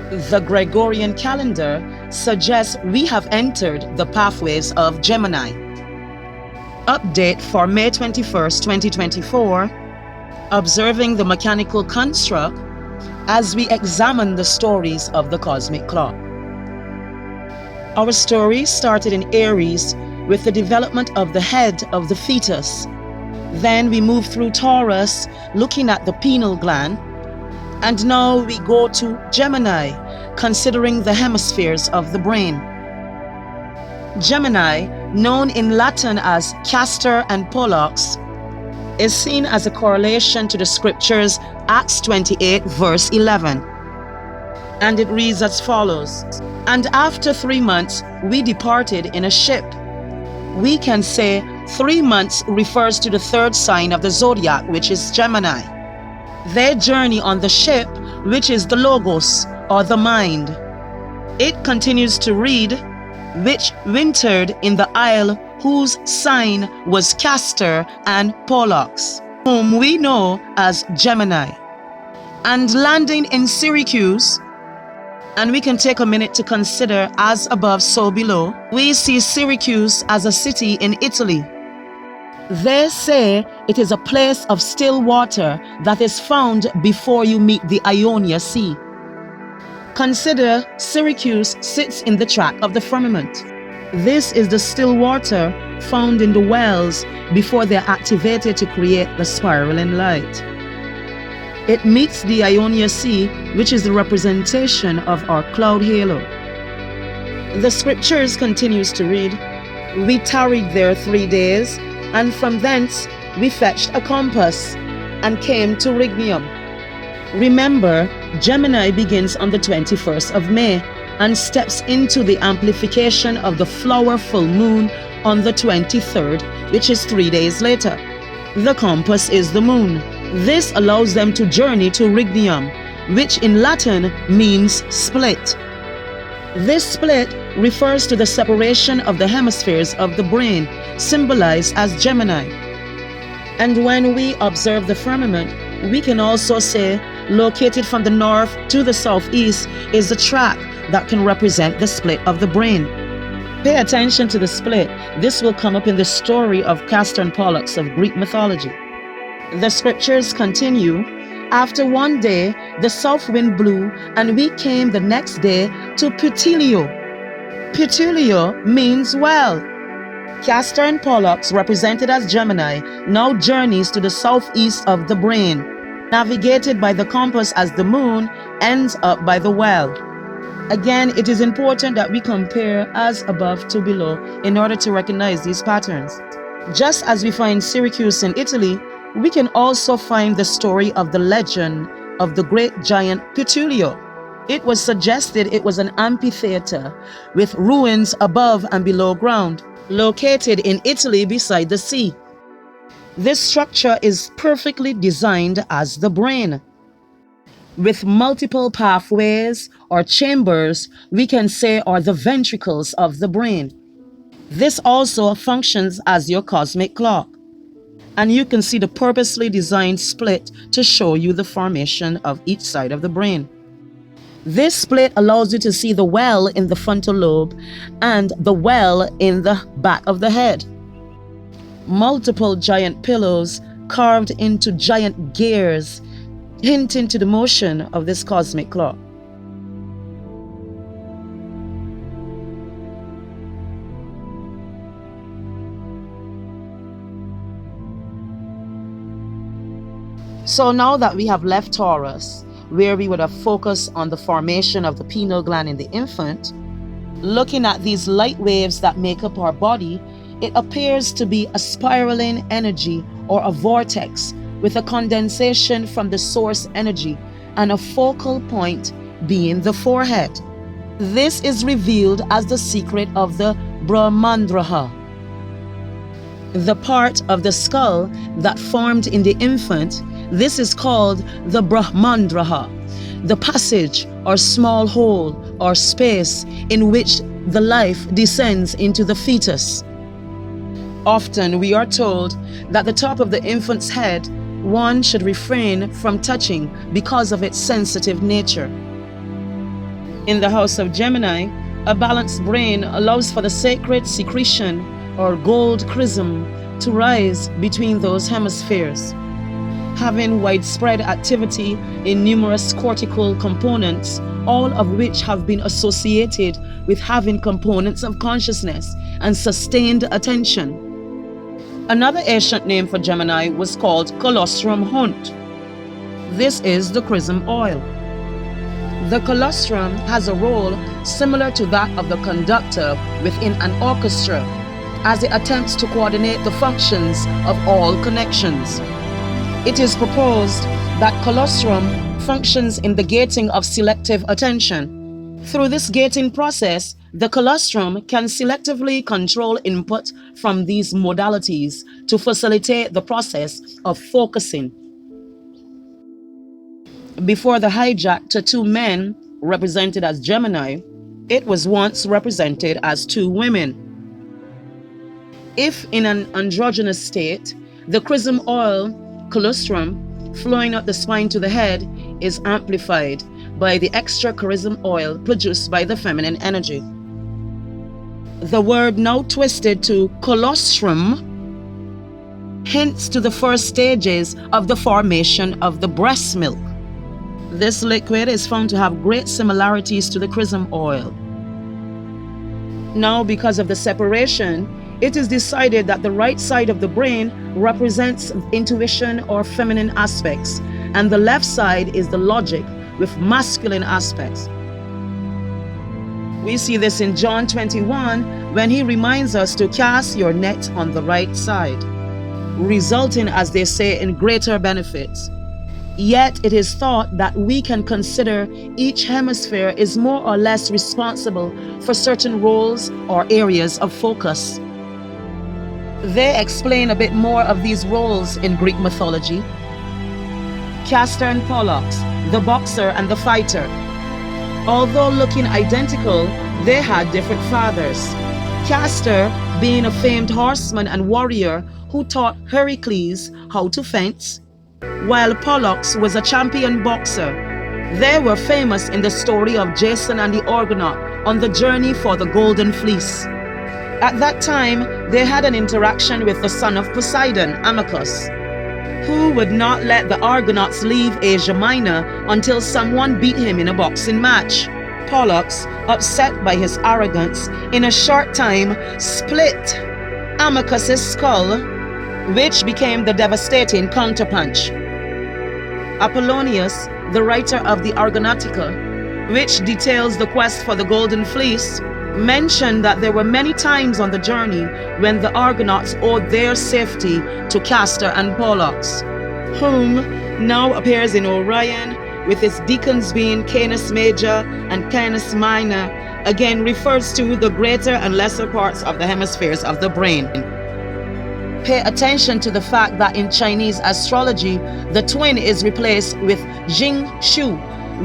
The Gregorian calendar suggests we have entered the pathways of Gemini. Update for May 21st, 2024, observing the mechanical construct as we examine the stories of the cosmic clock. Our story started in Aries with the development of the head of the fetus. Then we moved through Taurus, looking at the pineal gland. And now we go to Gemini, considering the hemispheres of the brain. Gemini, known in Latin as Castor and Pollux, is seen as a correlation to the scriptures Acts 28 verse 11. And it reads as follows: "And after 3 months we departed in a ship." We can say 3 months refers to the third sign of the zodiac, which is Gemini. They journey on the ship, which is the Logos, or the mind. It continues to read, "which wintered in the isle whose sign was Castor and Pollux, whom we know as Gemini, and landing in Syracuse." And we can take a minute to consider, as above, so below. We see Syracuse as a city in Italy. They say it is a place of still water that is found before you meet the Ionian Sea. Consider Syracuse sits in the track of the firmament. This is the still water found in the wells before they are activated to create the spiraling light. It meets the Ionian Sea, which is the representation of our cloud halo. The scriptures continues to read, "We tarried there 3 days, and from thence we fetched a compass, and came to Rhignium." Remember, Gemini begins on the 21st of May and steps into the amplification of the flower full moon on the 23rd, which is 3 days later. The compass is the moon. This allows them to journey to Rhignium, which in Latin means split. This split refers to the separation of the hemispheres of the brain, symbolized as Gemini. And when we observe the firmament, we can also say, located from the north to the southeast is the track that can represent the split of the brain. Pay attention to the split. This will come up in the story of Castor and Pollux of Greek mythology. The scriptures continue, "After 1 day the south wind blew, and we came the next day to Puteolio." Puteolio means well. Castor and Pollux, represented as Gemini, now journeys to the southeast of the brain. Navigated by the compass as the moon, ends up by the well. Again, it is important that we compare as above to below in order to recognize these patterns. Just as we find Syracuse in Italy, we can also find the story of the legend of the great giant Puteolio. It was suggested it was an amphitheater with ruins above and below ground, located in Italy beside the sea. This structure is perfectly designed as the brain. With multiple pathways or chambers, we can say are the ventricles of the brain. This also functions as your cosmic clock. And you can see the purposely designed split to show you the formation of each side of the brain. This split allows you to see the well in the frontal lobe and the well in the back of the head. Multiple giant pillows carved into giant gears, hinting to the motion of this cosmic clock. So now that we have left Taurus, where we would have focused on the formation of the pineal gland in the infant, looking at these light waves that make up our body, it appears to be a spiraling energy or a vortex with a condensation from the source energy and a focal point being the forehead. This is revealed as the secret of the Brahmandraha, the part of the skull that formed in the infant. This is called the Brahmandraha, the passage or small hole or space in which the life descends into the fetus. Often we are told that the top of the infant's head one should refrain from touching because of its sensitive nature. In the house of Gemini, a balanced brain allows for the sacred secretion or gold chrism to rise between those hemispheres. Having widespread activity in numerous cortical components, all of which have been associated with having components of consciousness and sustained attention. Another ancient name for Gemini was called colostrum hunt. This is the chrism oil. The colostrum has a role similar to that of the conductor within an orchestra, as it attempts to coordinate the functions of all connections. It is proposed that colostrum functions in the gating of selective attention. Through this gating process, the colostrum can selectively control input from these modalities to facilitate the process of focusing. Before the hijack to two men, represented as Gemini, it was once represented as two women. If in an androgynous state, the chrism oil, colostrum, flowing up the spine to the head, is amplified by the extra chrism oil produced by the feminine energy. The word now twisted to colostrum hints to the first stages of the formation of the breast milk. This liquid is found to have great similarities to the chrism oil. Now, because of the separation, it is decided that the right side of the brain represents intuition or feminine aspects, and the left side is the logic with masculine aspects. We see this in John 21 when he reminds us to cast your net on the right side, resulting, as they say, in greater benefits. Yet it is thought that we can consider each hemisphere is more or less responsible for certain roles or areas of focus. They explain a bit more of these roles in Greek mythology. Castor and Pollux, the boxer and the fighter. Although looking identical, they had different fathers. Castor being a famed horseman and warrior who taught Heracles how to fence, while Pollux was a champion boxer. They were famous in the story of Jason and the Argonaut on the journey for the Golden Fleece. At that time, they had an interaction with the son of Poseidon, Amycus, who would not let the Argonauts leave Asia Minor until someone beat him in a boxing match. Pollux, upset by his arrogance, in a short time split Amycus's skull, which became the devastating counterpunch. Apollonius, the writer of the Argonautica, which details the quest for the Golden Fleece, mentioned that there were many times on the journey when the Argonauts owed their safety to Castor and Pollux, whom now appears in Orion, with its deacons being Canis Major and Canis Minor, again refers to the greater and lesser parts of the hemispheres of the brain. Pay attention to the fact that in Chinese astrology, the twin is replaced with Jing Shu,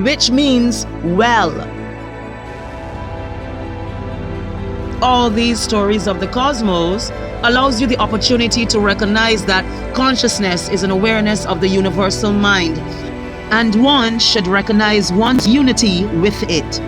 which means well. All these stories of the cosmos allows you the opportunity to recognize that consciousness is an awareness of the universal mind, and one should recognize one's unity with it.